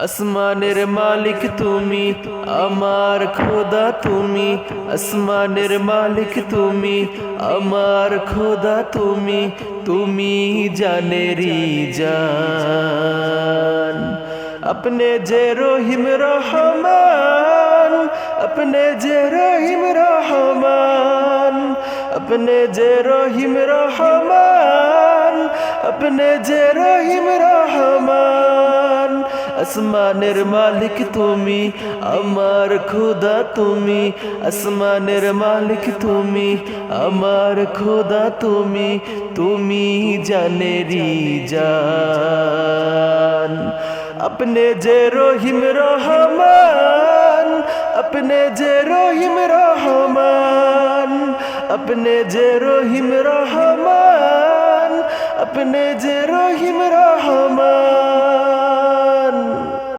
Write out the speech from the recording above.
আসমানের মালিক তুমি, আমার খোদা তুমি। আসমানের মালিক তুমি, আমার খোদা তুমি। তুমি জানেরি জান। अपने जे রহিম রহমান, अपने जे রহিম রহমান, अपने जे রহিম রহমান, अपने जे রহিম রহমান। আসমানের মালিক তুমি, আমার খোদা তুমি। আসমানের মালিক তুমি, আমার খোদা তুমি। তুমি জানেরি জান। अपने जे রহিম রহমান, अपने जे রহিম রহমান, अपने जे রহিম রহমান, अपने जे রহিম রহমান।